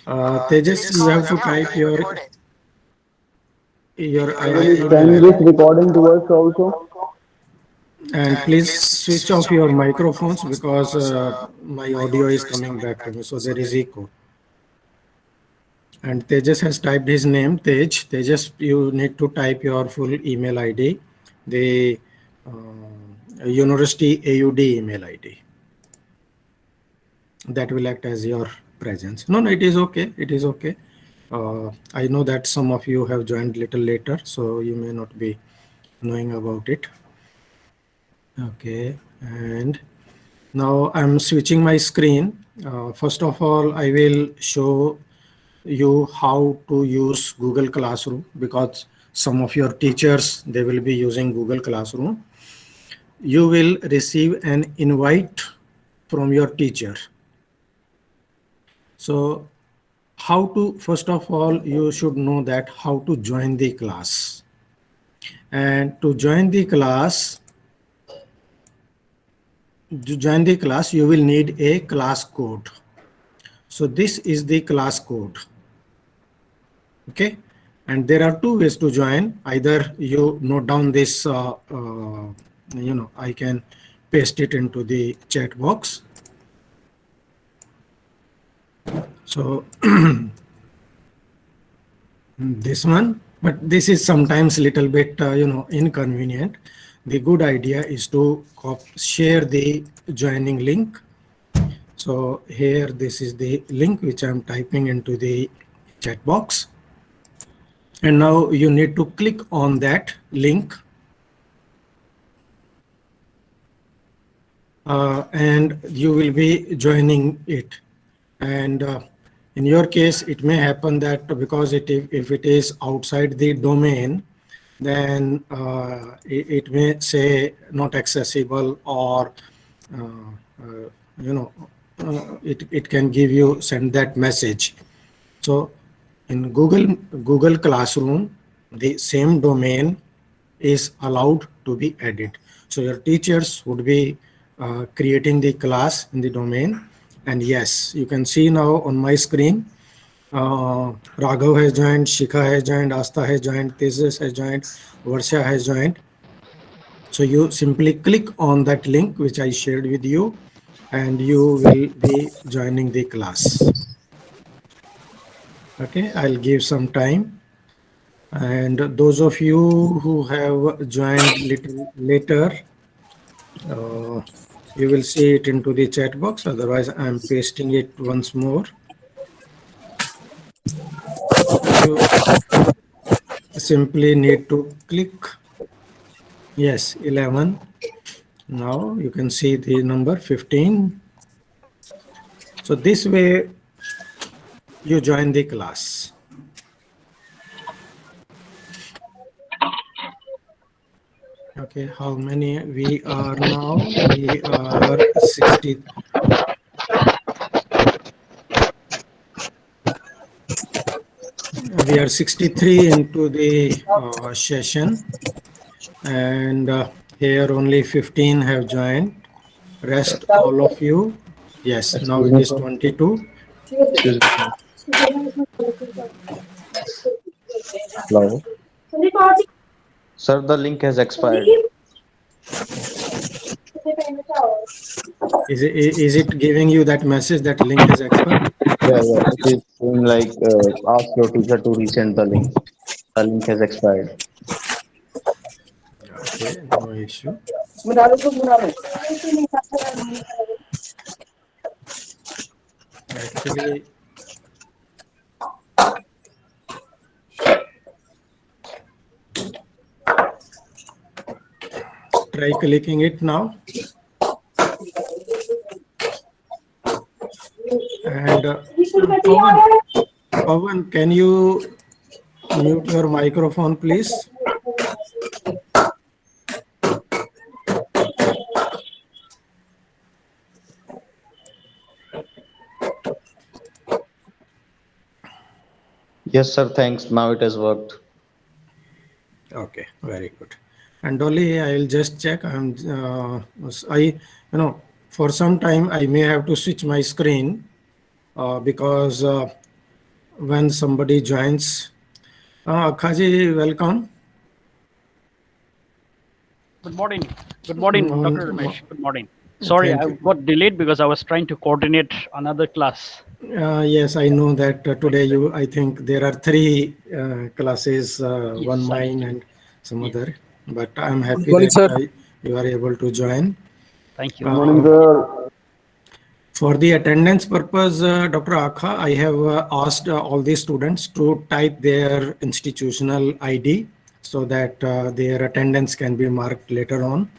Tejas, you have to type your Will email send this ID, recording to us also? and please switch off your microphones because my audio is coming back to me, so there is echo. And Tejas has typed his name, Tejas, you need to type your full email ID, the university AUD email ID. That will act as your presence. No, no, it is okay. It is okay. I know that some of you have joined little later, so you may not be knowing about it. Okay, and now I'm switching my screen. First of all, I will show you how to use Google Classroom, because some of your teachers, they will be using Google Classroom. You will receive an invite from your teacher. So how to, first of all, you should know that how to join the class. And to join the class, you will need a class code. So this is the class code. Okay, and there are two ways to join. Either you note down this, I can paste it into the chat box. So this one, but this is sometimes little bit inconvenient. The good idea is to share the joining link. So here, this is the link which I'm typing into the chat box, and now you need to click on that link, and you will be joining it. And in your case, it may happen that because if it is outside the domain, then it may say not accessible, or uh, uh, you know it can give you, send that message. So in Google Classroom, the same domain is allowed to be added. So your teachers would be creating the class in the domain. And yes, you can see now on my screen, Raghav has joined, Shikha has joined, Asta has joined, Tejas has joined, Varsha has joined. So you simply click on that link which I shared with you, and you will be joining the class. Okay, I'll give some time. And those of you who have joined little later, uh, you will see it into the chat box. Otherwise, I'm pasting it once more. You simply need to click. Yes, 11. Now you can see the number 15. So this way you join the class. Okay, how many we are now? We are 60. We are 63 into the session, and here only 15 have joined. Rest all of you. Yes, now Excuse it me, is sir. 22. Excuse me. Hello. Sir, the link has expired. Is it giving you that message that link has expired? Yeah, yeah. It is saying like ask your teacher to resend the link. The link has expired. Okay, no issue. Actually, try clicking it now. And Pawan, can you mute your microphone, please? Yes, sir. Thanks. Now it has worked. Okay, very good. And Dolly, I'll just check. For some time I may have to switch my screen because when somebody joins. Khaji, welcome. Good morning. Good morning, Dr. Ramesh. Good morning. Sorry, Thank I you. got delayed because I was trying to coordinate another class. Yes, I know that today I think there are three classes, one Yes, mine and some yes. other, but I'm Good happy morning, that sir. you are able to join. Thank you. Good morning, Uh, sir. For the attendance purpose, Dr. Akha, I have asked all the students to type their institutional ID so that their attendance can be marked later on.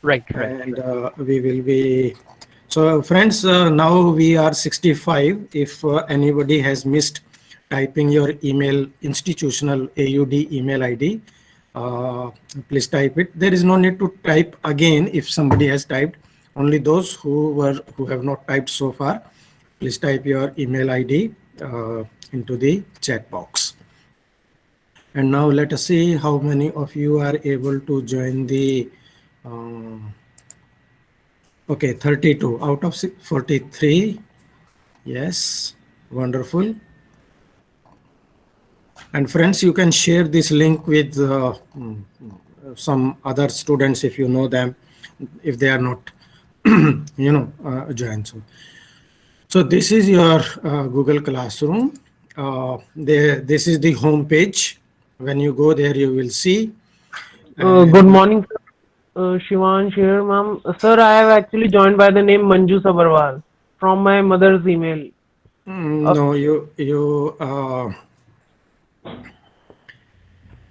Right, right. And we will be, so friends, now we are 65. If anybody has missed typing your email, institutional AUD email ID, uh, please type it. There is no need to type again if somebody has typed. Only those who have not typed so far, please type your email ID into the chat box. And now let us see how many of you are able to join the okay, 32 out of 43. Yes, wonderful. And friends, you can share this link with some other students if you know them, if they are not, joined. So this is your Google Classroom. This is the home page. When you go there, you will see. Good And morning, sir. Shivansh here, ma'am. Sir, I have actually joined by the name Manju Sabarwal from my mother's email. no,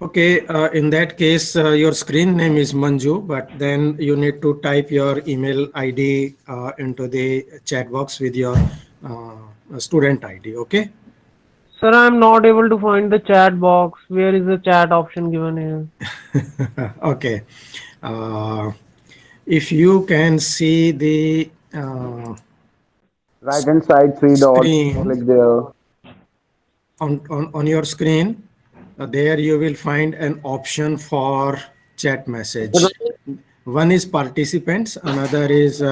okay, in that case, your screen name is Manju, but then you need to type your email ID into the chat box with your student ID, okay? Sir, I am not able to find the chat box. Where is the chat option given here? Okay. If you can see the Right hand side, three dots. screen Click there. on your screen, there you will find an option for chat message. One is participants, another is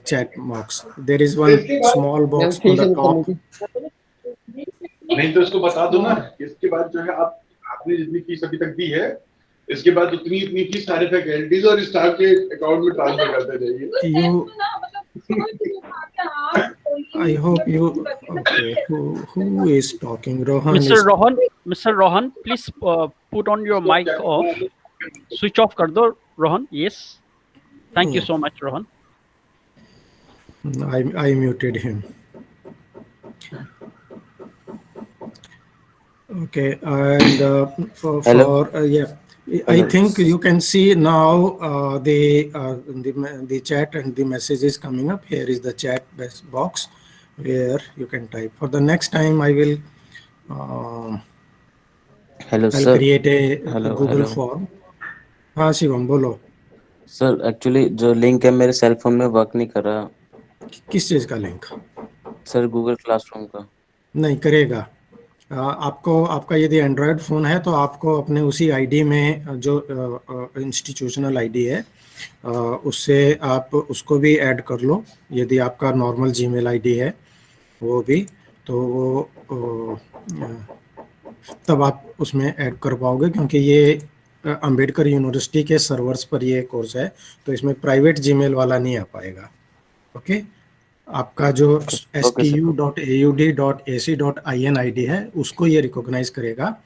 chat box. There is one small box on the top. नहीं तो इसको बता दो ना इसके बाद जो है आप आपने जितनी फीस अभी तक दी है इसके बाद उतनी इतनी फीस सारे फैकल्टीज और स्टाफ के अकाउंट में ट्रांसफर करते जाइए You, I hope you, okay, who is talking? Rohan Mr. is, Rohan, Mr. Rohan, please put on your mic off. Switch off kar do, Rohan. Yes. Thank you so much, Rohan. I muted him. Okay, and yeah, I think you can see now the chat and the message is coming up. Here is the chat box where you can type. For the next time, I will hello I'll sir create a hello Google hello form. हाँ शिवम बोलो, sir actually जो link है मेरे cell phone में work नहीं कर रहा किस चीज़ का लिंक? सर गूगल क्लासरूम का नहीं करेगा। आपको आपका यदि एंड्रॉयड फ़ोन है तो आपको अपने उसी आईडी में जो इंस्टीट्यूशनल आईडी है उससे आप उसको भी ऐड कर लो। यदि आपका नॉर्मल जीमेल आईडी है वो भी, तो वो तब आप उसमें ऐड कर पाओगे, क्योंकि ये अंबेडकर यूनिवर्सिटी के सर्वर्स पर ये कोर्स है, तो इसमें प्राइवेट जीमेल वाला नहीं आ पाएगा। ओके, आपका जो stu.aud.ac.in आईडी है उसको ये रिकॉग्नाइज करेगा।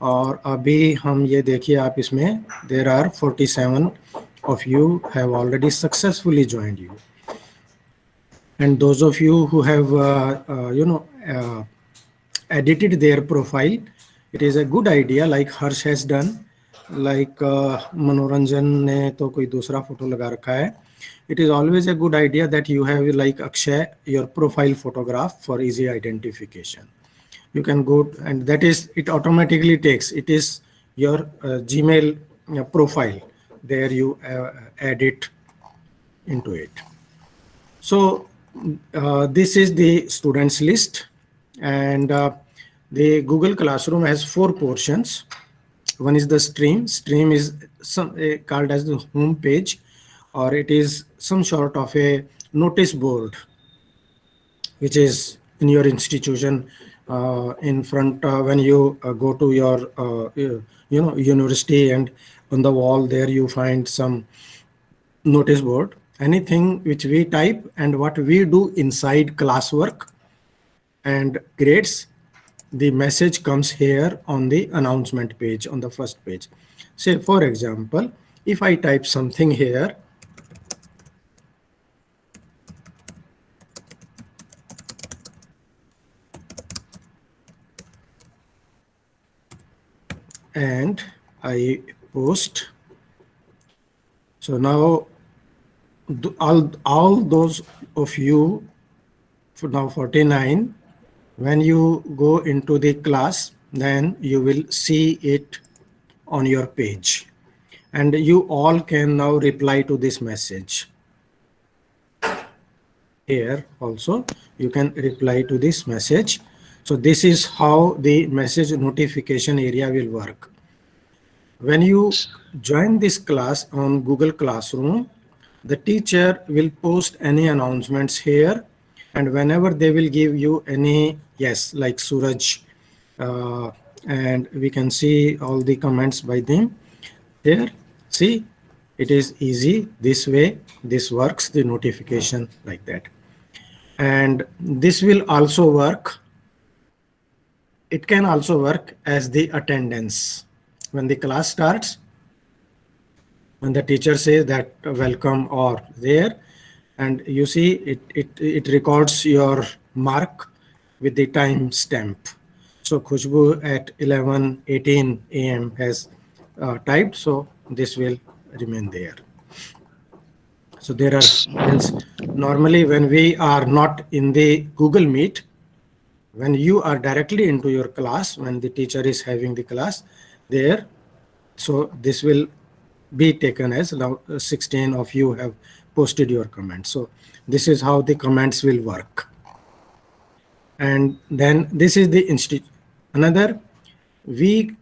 और अभी हम ये देखिए आप इसमें there are 47 of you have already successfully joined you, and those of you who have edited their profile, it is a good idea, like Harsh has done, like Manoranjan ने तो कोई दूसरा फोटो लगा रखा है. It is always a good idea that you have, like Akshay, your profile photograph for easy identification. You can go and that is, it automatically takes, it is your Gmail profile, there you add it into it. So this is the students list, and the Google Classroom has 4 portions. One is the stream. Stream is called as the home page, or it is some sort of a notice board which is in your institution. in front when you go to your university, and on the wall there you find some notice board. Anything which we type and what we do inside classwork and grades, the message comes here on the announcement page, on the first page. Say for example, if I type something here, and I post, so now all those of you, for now 49, when you go into the class, then you will see it on your page, and you all can now reply to this message. Here also you can reply to this message. So this is how the message notification area will work. When you join this class on Google Classroom, the teacher will post any announcements here, and whenever they will give you any, yes, like Suraj, and we can see all the comments by them here. See, it is easy this way. This works, the notification like that. And this will also work. It can also work as the attendance. When the class starts, when the teacher says that welcome or there, and you see it records your mark with the time stamp. So Khushbu at 11:18 a.m. has typed, so this will remain there. So there are, normally when we are not in the Google Meet, when you are directly into your class, when the teacher is having the class there, so this will be taken as now 16 of you have posted your comments. So this is how the comments will work. And then this is the another, we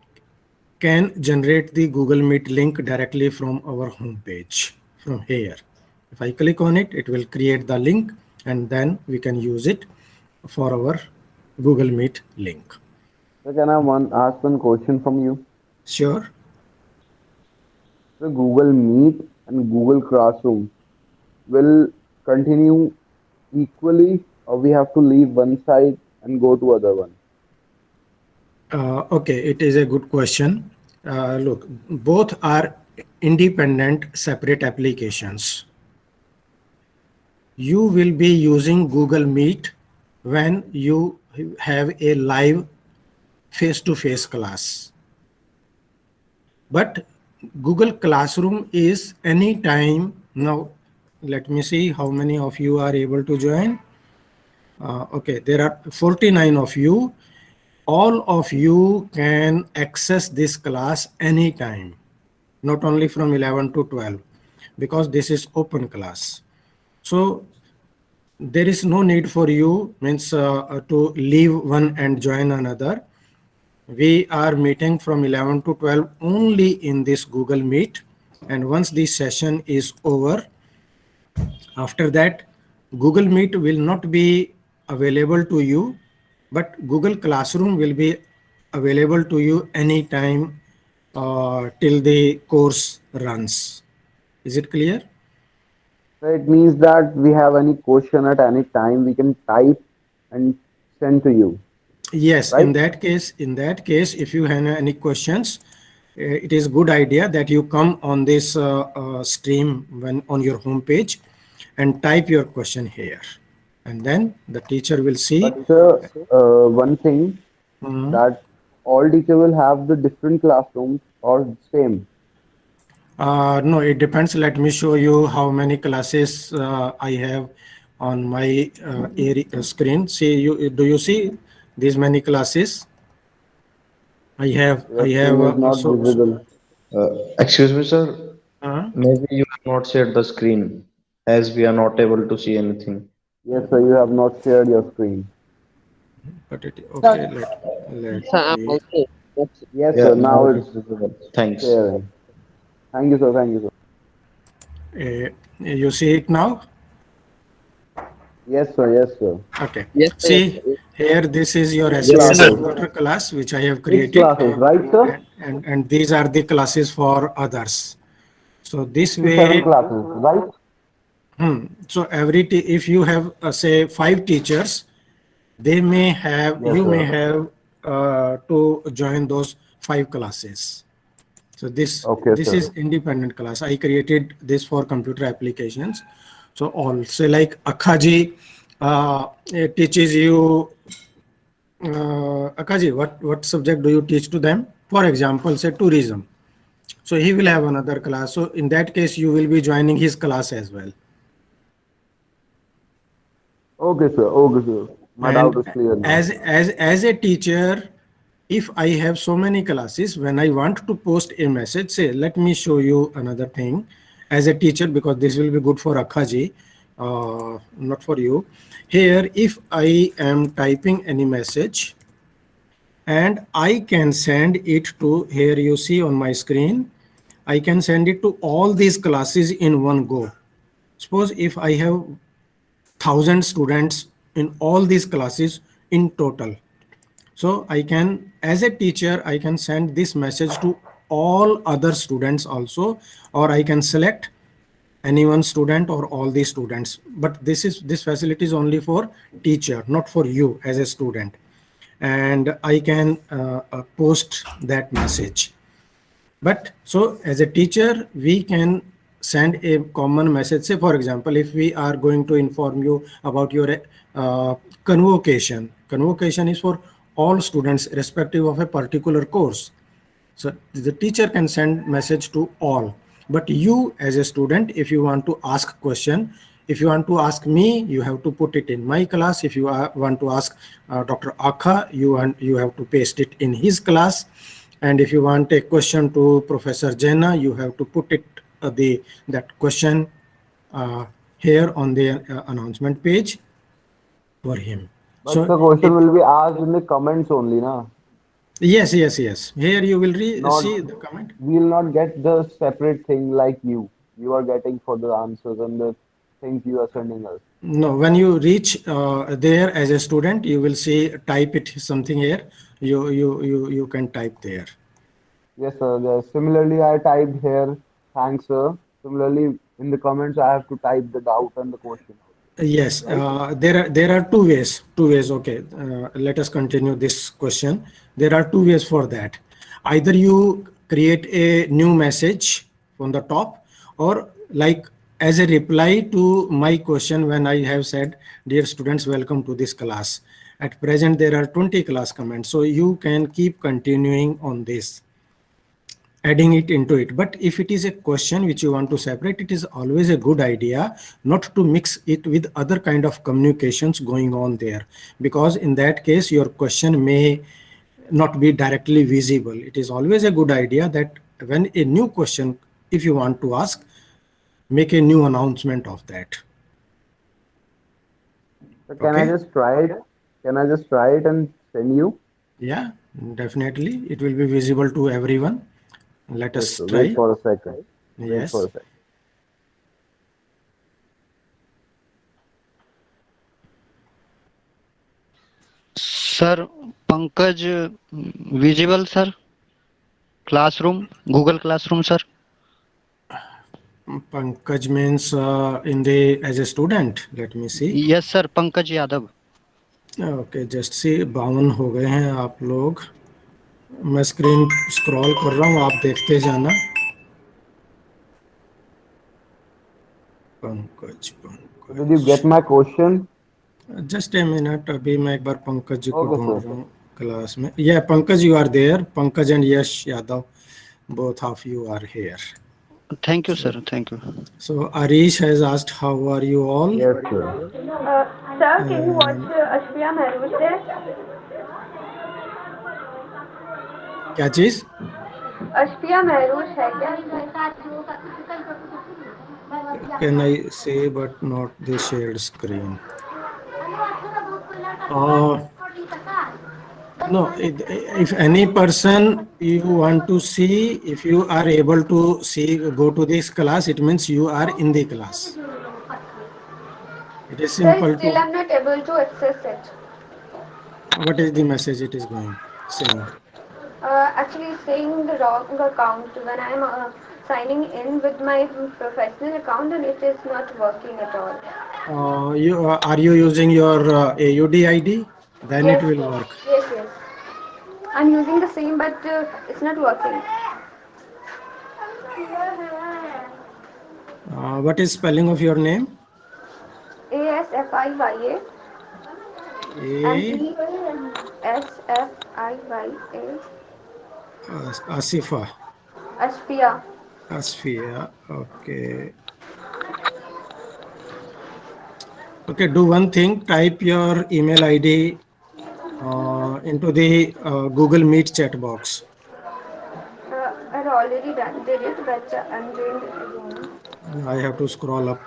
can generate the Google Meet link directly from our home page from here. If I click on it, it will create the link, and then we can use it for our Google Meet link. So can I ask one question from you? Sure. So Google Meet and Google Classroom will continue equally, or we have to leave one side and go to other one? Okay, it is a good question. Look, both are independent, separate applications. You will be using Google Meet when you have a live face-to-face class. But Google Classroom is anytime. Now, let me see how many of you are able to join. Okay, there are 49 of you. All of you can access this class anytime, not only from 11 to 12, because this is open class. So there is no need for you to leave one and join another. We are meeting from 11 to 12 only in this Google Meet, and once this session is over, after that Google Meet will not be available to you, but Google Classroom will be available to you anytime till the course runs. Is it clear? So it means that we have any question at any time, we can type and send to you. Yes, right? in that case, if you have any questions, it is a good idea that you come on this stream when on your home page and type your question here, and then the teacher will see. But one thing, that all teacher will have the different classrooms or same? No, it depends. Let me show you how many classes I have on my screen. See, do you see these many classes? I have Is not visible. Excuse me, sir. Maybe you have not shared the screen, as we are not able to see anything. Yes, sir, you have not shared your screen. But okay, let me. Yes, sir, now it's visible. Thanks. sharing. Thank you, sir. Thank you, sir. You see it now? Yes, sir. Yes, sir. Okay. Yes, sir. See here, this is your Yes, SPS sir. computer class which I have 6 created, classes, right, sir? and these are the classes for others. So this 6 to 7 way, classes, right? so if you have say 5 teachers, they may have Yes, you sir. may have to join those 5 classes. So Okay, this sir. is independent class. I created this for computer applications. So all say like Akhaji it teaches you Akaji, what subject do you teach to them? For example, say tourism. So he will have another class. So in that case, you will be joining his class as well. Okay, sir. Okay, sir. My doubt And is clear now. as a teacher, if I have so many classes, when I want to post a message, say, let me show you another thing as a teacher, because this will be good for Akhaji, not for you. Here, if I am typing any message, and I can send it to, here you see on my screen, I can send it to all these classes in one go. Suppose if I have 1,000 students in all these classes in total. So I can, as a teacher, I can send this message to all other students also, or I can select any one student or all the students. But this facility is only for teacher, not for you as a student. And I can post that message. But so as a teacher, we can send a common message. Say, for example, if we are going to inform you about your convocation. Convocation is for all students irrespective of a particular course. So the teacher can send message to all. But you as a student, if you want to ask question, if you want to ask me, you have to put it in my class. If you want to ask Dr. Akha, you have to paste it in his class. And if you want a question to Professor Jena, you have to put it that question here on the announcement page for him. But So the question will be asked in the comments only, na? yes. Here you will see Not, the comment. we will not get the separate thing like you are getting for the answers and the things you are sending us. No, when you reach there as a student, you will see type it something here. You can type there. Yes, sir. Similarly, I typed here, thanks, sir. Similarly, in the comments, I have to type the doubt and the question. Yes, Right? there are two ways. Two ways. Okay, let us continue this question. There are two ways for that. Either you create a new message from the top, or like as a reply to my question when I have said, "Dear students, welcome to this class." At present, there are 20 class comments, so you can keep continuing on this, adding it into it. But if it is a question which you want to separate, it is always a good idea not to mix it with other kind of communications going on there, because in that case your question may not be directly visible. It is always a good idea that when a new question, if you want to ask, make a new announcement of that. So can I Okay. just try it? Can I just try it and send you? Yeah, definitely it will be visible to everyone. Let Yes, us sir. Wait try. for a second. Wait for Yes. a second. Sir Pankaj visible sir classroom Google classroom sir Pankaj means in the as a student. Let me see. Yes sir Pankaj Yadav okay, just see 52 हो गए हैं आप लोग। मैं screen scroll कर रहा हूँ, आप देखते जाना। Pankaj Did you get my question? Just a minute, अभी मैं एक बार पंकज जी को Okay, ढूंढ sir. रहा हूँ क्लास में। Yeah Pankaj, you are there. Pankaj and Yash Yadav, both of you are here. Thank you sir thank you So Arish has asked, how are you all? Yes, sir. Sir, can you watch Ashfiya Mehrooj there? क्या चीज? Ashfiya Mehrooj है क्या? Can I say but not the shared screen? No, if any person you want to see, if you are able to see, go to this class, it means you are in the class. It is Sir, simple still to, I'm not able to access it. what is the message it is going, saying? Actually, saying the wrong account when I'm signing in with my professional account and it is not working at all. Are you using your AUD ID? Then it Yes, will sir. work. Yes, yes. I'm using the same, but it's not working. What is spelling of your name? ASFIYA and A ESFIYA. Asifa. Ashpia. Asfia. Okay. Okay, do one thing. Type your email ID into the Google Meet chat box. I've already did it, but I'm doing it again. I have to scroll up.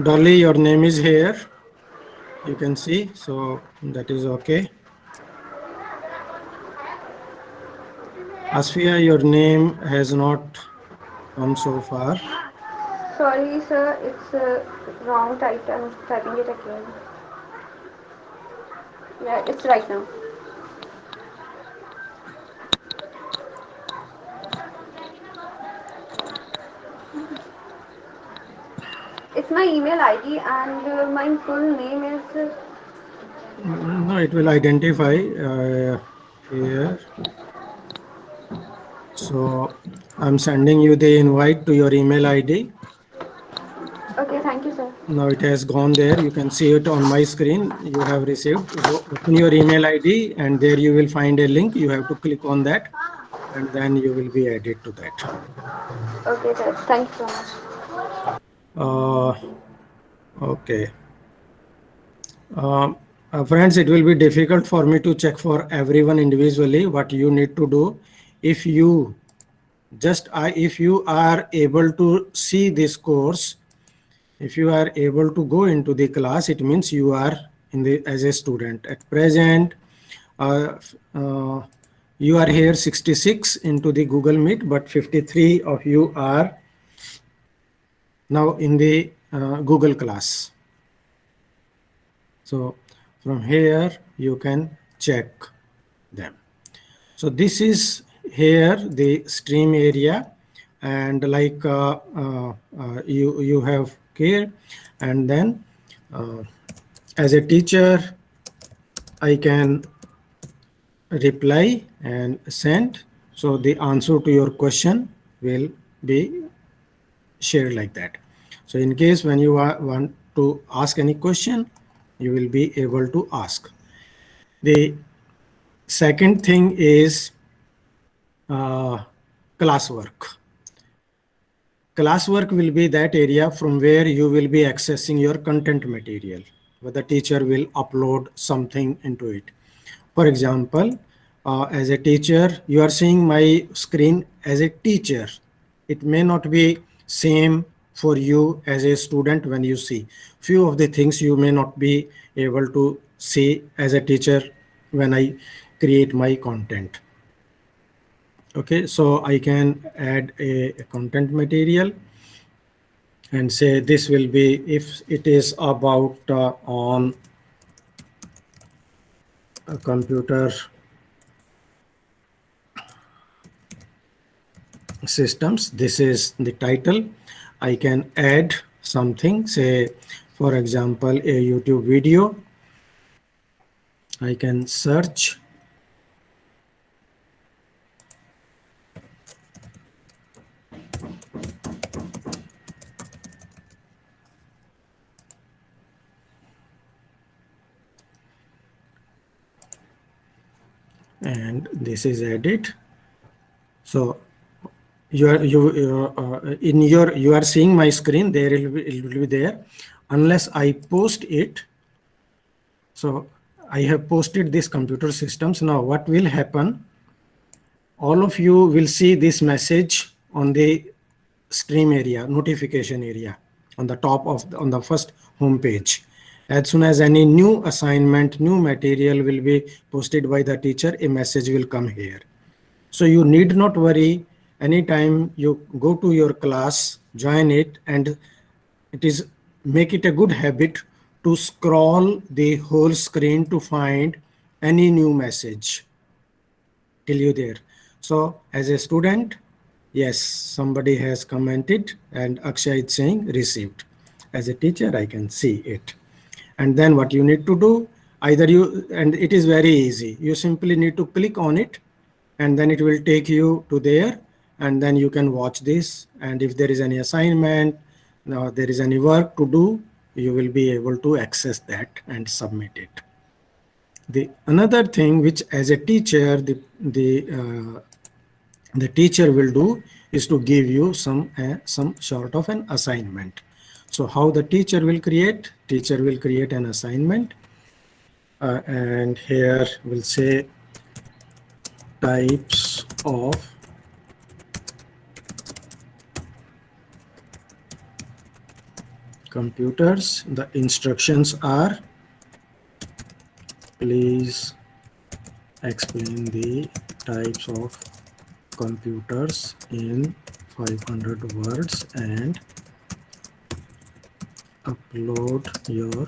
Dolly, your name is here. You can see, so that is okay. Asfia, your name has not come so far. Sorry, sir, it's wrong type. I'm typing it again. Yeah, it's right now. It's my email ID and my full name is. No, it will identify here. So I'm sending you the invite to your email ID. Okay, thank you, sir. Now it has gone there. You can see it on my screen. You have received. So open your email ID and there you will find a link. You have to click on that and then you will be added to that. Okay, sir. Thank you so much. Okay. Friends, it will be difficult for me to check for everyone individually. What you need to do, if you if you are able to see this course, if you are able to go into the class, it means you are in the as a student. At present, you are here 66 into the Google Meet, but 53 of you are now in the Google class. So from here you can check them. So this is here the stream area, and like you have here, and then as a teacher I can reply and send. So the answer to your question will be shared like that. So in case when you want to ask any question, you will be able to ask. The second thing is classwork. Classwork will be that area from where you will be accessing your content material, where the teacher will upload something into it. For example, as a teacher, you are seeing my screen as a teacher. It may not be same for you as a student when you see. Few of the things you may not be able to see as a teacher when I create my content. Okay, so I can add a content material and say this will be, if it is about on a computer systems, this is the title. I can add something, say for example a YouTube video. I can search and this is edit. So you are seeing my screen there. It will be there unless I post it. So I have posted this computer systems. Now what will happen, all of you will see this message on the stream area, notification area, on the top of on the first home page. As soon as any new assignment, new material will be posted by the teacher, a message will come here. So you need not worry. Anytime you go to your class, join it, and it is make it a good habit to scroll the whole screen to find any new message till you there. So as a student, yes, somebody has commented and Akshay is saying received. As a teacher, I can see it. And then what you need to do, either you, and it is very easy. You simply need to click on it and then it will take you to there, and then you can watch this. And if there is any assignment, there is any work to do, you will be able to access that and submit it. The another thing which as a teacher, the teacher will do is to give you some sort of an assignment. So how the teacher will create? Teacher will create an assignment, and here we'll say types of computers. The instructions are, please explain the types of computers in 500 words and upload your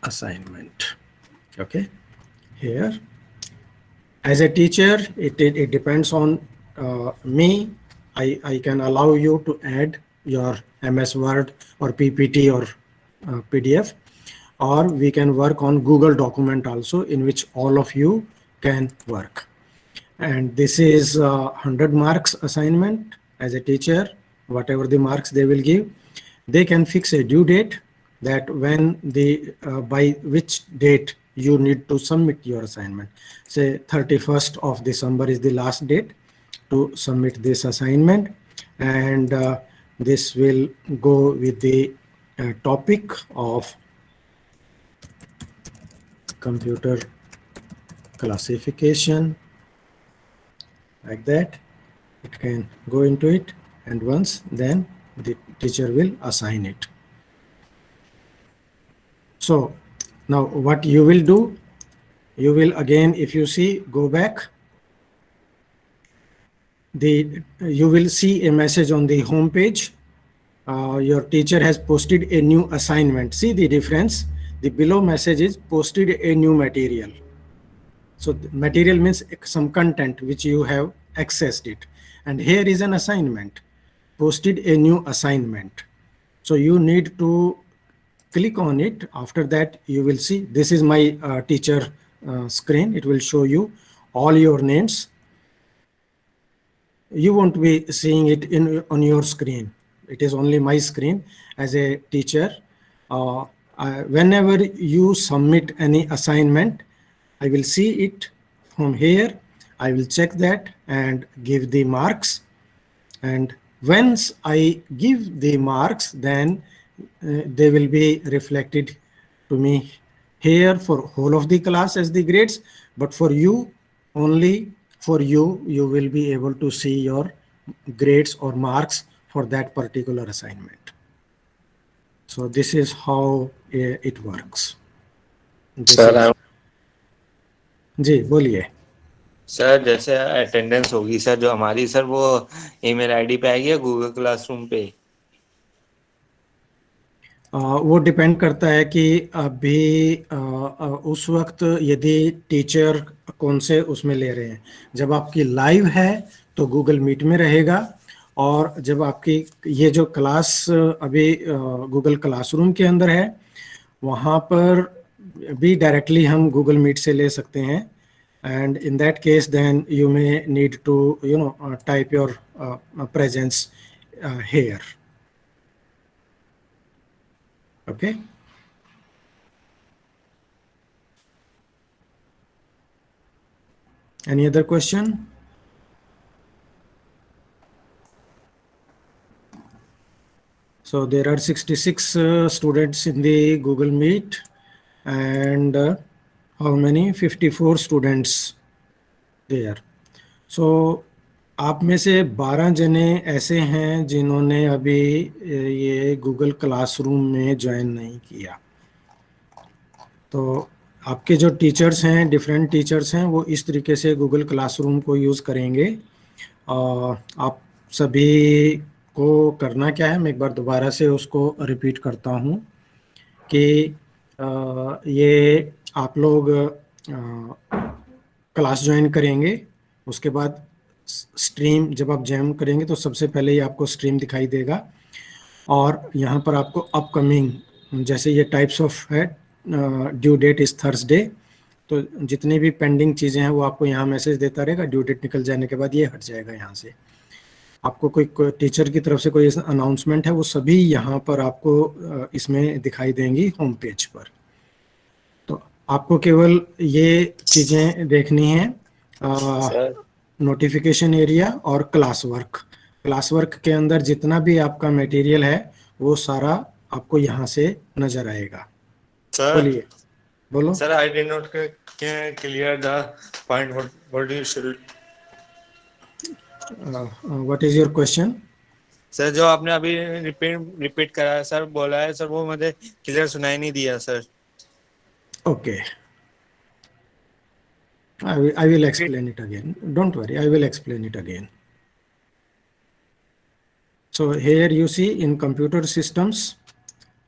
assignment. Okay, here as a teacher, it depends on me. I can allow you to add your MS Word or PPT or PDF, or we can work on Google document also, in which all of you can work. And this is 100 marks assignment. As a teacher, whatever the marks they will give, they can fix a due date, that when the by which date you need to submit your assignment. Say 31st of December is the last date to submit this assignment, and this will go with the topic of computer classification, like that. It can go into it, and once then the teacher will assign it. So now what you will do, you will again, if you see, go back, you will see a message on the home page. Your teacher has posted a new assignment. See the difference. The below message is posted a new material. So material means some content which you have accessed it, and here is an assignment, posted a new assignment. So you need to click on it. After that you will see, this is my teacher screen. It will show you all your names. You won't be seeing it on your screen. It is only my screen as a teacher. Whenever you submit any assignment, I will see it from here. I will check that and give the marks. And once I give the marks, then they will be reflected to me here for whole of the class as the grades. But for you, only for you, you will be able to see your grades or marks for that particular assignment. So this is how it works. जी बोलिए sir. जैसे attendance होगी sir जो हमारी, sir वो email ID पे आएगी या Google classroom पे? वो डिपेंड करता है कि अभी उस वक्त यदि टीचर कौन से उसमें ले रहे हैं। जब आपकी लाइव है तो गूगल मीट में रहेगा, और जब आपकी ये जो क्लास अभी गूगल क्लासरूम के अंदर है, वहाँ पर भी डायरेक्टली हम गूगल मीट से ले सकते हैं। And in that case then you may need to type your presence here. Okay. Any other question? So there are 66 students in the Google Meet, and how many? 54 students there. So आप में से 12 जने ऐसे हैं जिन्होंने अभी ये Google classroom में ज्वाइन नहीं किया। तो आपके जो टीचर्स हैं, डिफरेंट टीचर्स हैं, वो इस तरीके से गूगल क्लासरूम को यूज़ करेंगे। आप सभी को करना क्या है, मैं एक बार दोबारा से उसको रिपीट करता हूँ कि ये आप लोग क्लास ज्वाइन करेंगे, उसके बाद स्ट्रीम जब आप ज्वाइन करेंगे तो सबसे पहले ही आपको स्ट्रीम दिखाई देगा, और यहाँ पर आपको अपकमिंग, जैसे ये टाइप्स ऑफ है, ड्यू डेट इज़ थर्सडे, तो जितनी भी पेंडिंग चीज़ें हैं वो आपको यहाँ मैसेज देता रहेगा। ड्यू डेट निकल जाने के बाद ये हट जाएगा। यहाँ से आपको कोई टीचर की तरफ से कोई अनाउंसमेंट है, वो सभी यहाँ पर आपको इसमें दिखाई देंगी होम पेज पर। तो आपको केवल ये चीज़ें देखनी है, नोटिफिकेशन एरिया और क्लास वर्क। क्लास वर्क के अंदर जितना भी आपका मटेरियल है वो सारा आपको यहाँ से नजर आएगा। सर बोलिए, बोलो। Sir, I did not clear the point what you should. What is your question? Sir, जो आपने अभी रिपीट करा है सर, बोला है सर, वो मुझे क्लियर सुनाई नहीं दिया sir. Okay, I will explain it again. Don't worry, I will explain it again. So here you see in computer systems,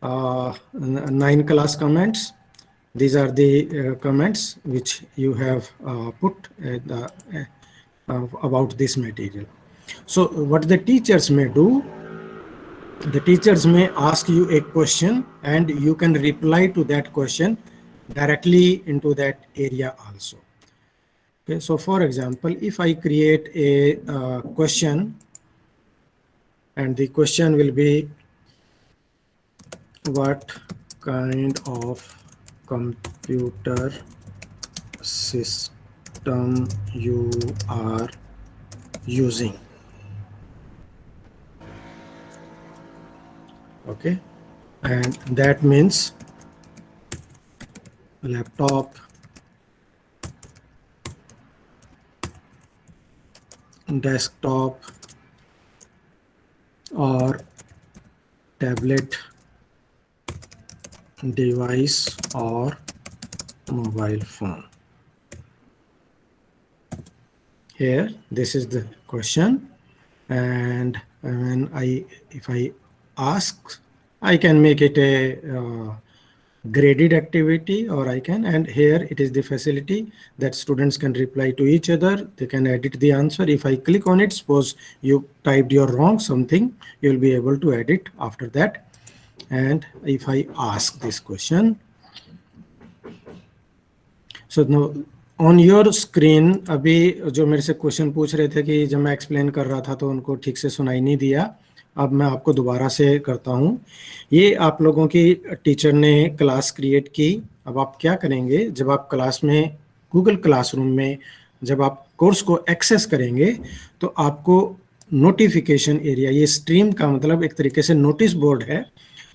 9 class comments. These are the comments which you have put about this material. So what the teachers may do, the teachers may ask you a question and you can reply to that question directly into that area also. Okay, so for example, if I create a question, and the question will be, what kind of computer system you are using? Okay, and that means laptop, desktop or tablet device or mobile phone. Here this is the question, and if I ask, I can make it a graded activity, or I can, and here it is the facility that students can reply to each other. They can edit the answer. If I click on it, suppose you typed your wrong something, you will be able to edit after that. And if I ask this question, so now on your screen, अभी जो मेरे से question पूछ रहे थे कि जब मैं एक्सप्लेन कर रहा था तो उनको ठीक से सुनाई नहीं दिया, अब मैं आपको दोबारा से करता हूँ। ये आप लोगों की टीचर ने क्लास क्रिएट की। अब आप क्या करेंगे, जब आप क्लास में गूगल क्लासरूम में जब आप कोर्स को एक्सेस करेंगे तो आपको नोटिफिकेशन एरिया, ये स्ट्रीम का मतलब एक तरीके से नोटिस बोर्ड है,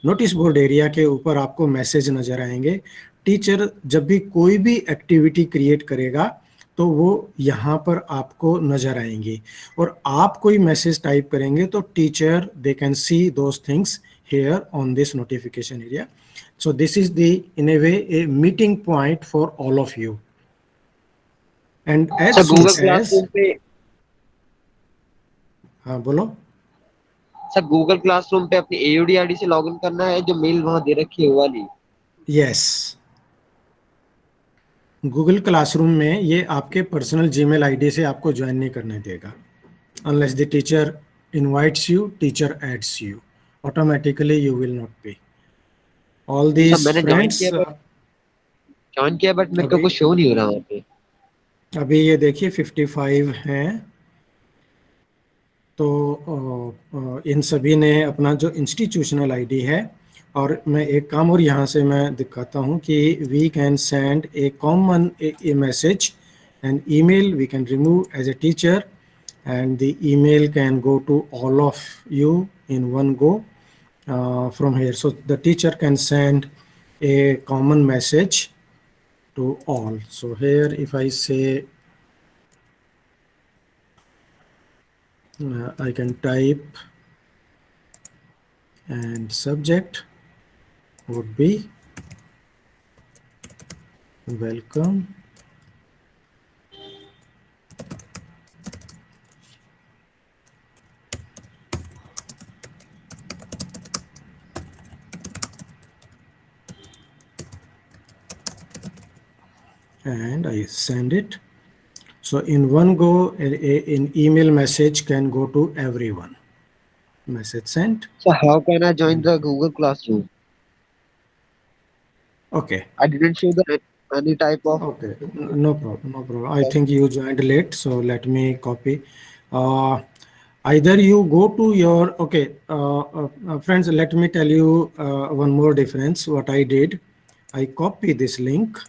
नोटिस बोर्ड एरिया के ऊपर आपको मैसेज नजर आएंगे। टीचर जब भी कोई भी एक्टिविटी क्रिएट करेगा तो वो यहाँ पर आपको नजर आएंगी, और आप कोई मैसेज टाइप करेंगे तो teacher they can see those things here on this notification area. So this is the in a way a meeting point for all of you. And as Google classroom पे, हाँ बोलो sir Google classroom पे अपनी AUD ID से login करना है, जो mail वहां दे रखी है वो वाली. यस, गूगल क्लासरूम में ये आपके पर्सनल जीमेल आईडी से आपको ज्वाइन नहीं करने देगा unless the teacher invites you, teacher adds you, automatically you will not pay. All these friends join किया बट मेरे को कुछ शो नहीं हो रहा वहां पे. अभी ये देखिए 55 हैं, तो इन सभी ने अपना जो इंस्टीट्यूशनल आईडी है, और मैं एक काम और यहाँ से मैं दिखाता हूँ कि we can send a common a message And email we can remove as a teacher, and the email can go to all of you in one go from here. So the teacher can send a common message to all. So here if I say, I can type, and subject would be welcome and I send it. So in one go, an email message can go to everyone. Message sent. So how can I join the Google Classroom? Okay. I didn't show the any type of. Okay, no problem, no problem. I think you joined late, so let me copy. Either you go to your, okay, friends, let me tell you one more difference. What I did, I copy this link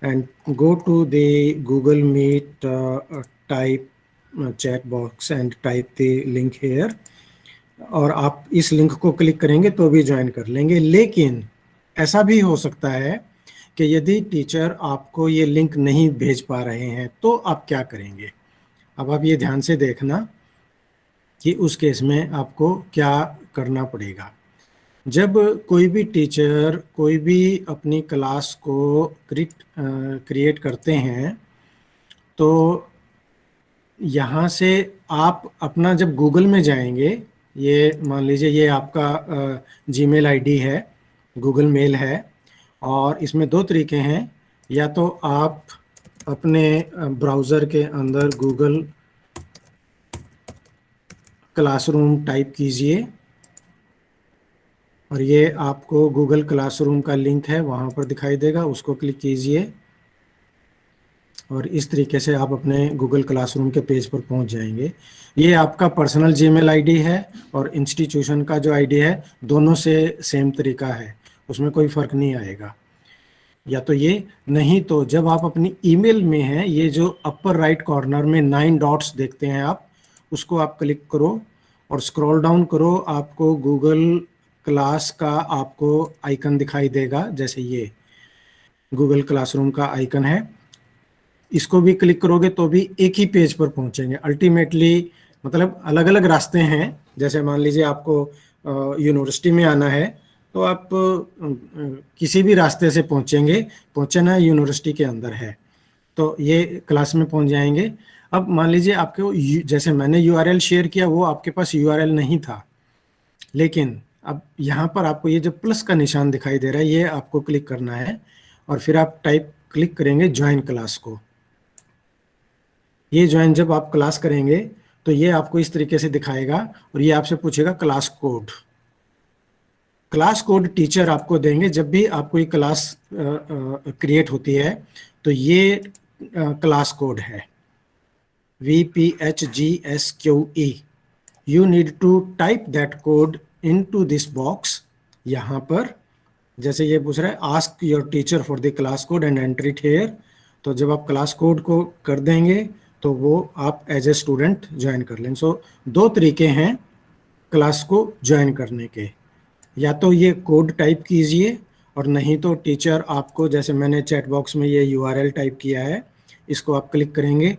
and go to the Google Meet, type chat box and type the link here. और आप इस link को click करेंगे तो भी join कर लेंगे। लेकिन ऐसा भी हो सकता है कि यदि टीचर आपको ये लिंक नहीं भेज पा रहे हैं तो आप क्या करेंगे। अब आप ये ध्यान से देखना कि उस केस में आपको क्या करना पड़ेगा। जब कोई भी टीचर कोई भी अपनी क्लास को क्रिएट करते हैं तो यहाँ से आप अपना जब गूगल में जाएंगे, ये मान लीजिए ये आपका जीमेल आईडी है, गूगल मेल है, और इसमें दो तरीके हैं। या तो आप अपने ब्राउज़र के अंदर गूगल क्लासरूम टाइप कीजिए और ये आपको गूगल क्लासरूम का लिंक है वहाँ पर दिखाई देगा, उसको क्लिक कीजिए और इस तरीके से आप अपने गूगल क्लासरूम के पेज पर पहुंच जाएंगे। ये आपका पर्सनल जीमेल आईडी है और इंस्टीट्यूशन का जो आईडी है, दोनों से सेम तरीका है, उसमें कोई फ़र्क नहीं आएगा। या तो ये, नहीं तो जब आप अपनी ईमेल में हैं, ये जो अपर राइट कॉर्नर में 9 डॉट्स देखते हैं आप, उसको आप क्लिक करो और स्क्रॉल डाउन करो, आपको गूगल क्लास का आपको आइकन दिखाई देगा, जैसे ये गूगल क्लासरूम का आइकन है। इसको भी क्लिक करोगे तो भी एक ही पेज पर पहुंचेंगे। अल्टीमेटली मतलब अलग अलग रास्ते हैं। जैसे मान लीजिए आपको यूनिवर्सिटी में आना है तो आप किसी भी रास्ते से पहुंचेंगे, पहुंचना यूनिवर्सिटी के अंदर है तो ये क्लास में पहुंच जाएंगे। अब मान लीजिए आपको, जैसे मैंने यूआरएल शेयर किया, वो आपके पास यूआरएल नहीं था, लेकिन अब यहाँ पर आपको ये जो प्लस का निशान दिखाई दे रहा है, ये आपको क्लिक करना है और फिर आप क्लिक करेंगे ज्वाइन क्लास को। ये ज्वाइन जब आप क्लास करेंगे तो ये आपको इस तरीके से दिखाएगा और ये आपसे पूछेगा class code. Class code teacher आपको देंगे जब भी आपको ये क्लास क्रिएट होती है, तो ये क्लास कोड है VPHGSQE। You need to type that code into this box. यहाँ पर जैसे ये पूछ रहा है ask your teacher for the class code and enter it here, तो जब आप क्लास कोड को कर देंगे तो वो आप एज ए स्टूडेंट ज्वाइन कर लेंगे। सो दो तरीके हैं क्लास को ज्वाइन करने के, या तो ये कोड टाइप कीजिए और नहीं तो टीचर आपको, जैसे मैंने चैट बॉक्स में ये यूआरएल टाइप किया है, इसको आप क्लिक करेंगे।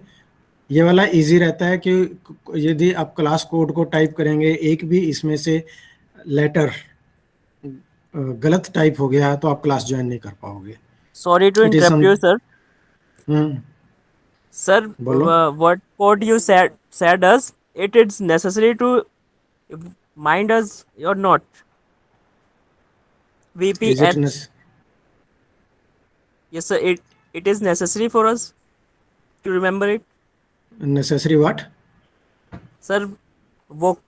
ये वाला इजी रहता है कि यदि आप क्लास कोड को टाइप करेंगे, एक भी इसमें से लेटर गलत टाइप हो गया तो आप क्लास ज्वाइन नहीं कर पाओगे। Sorry to interrupt you, sir. Sir, बोलो। what code you said us, it is necessary to mind us or not? Is it VPH. Yes, sir. It is necessary for us to remember it. necessary what? Sir, वो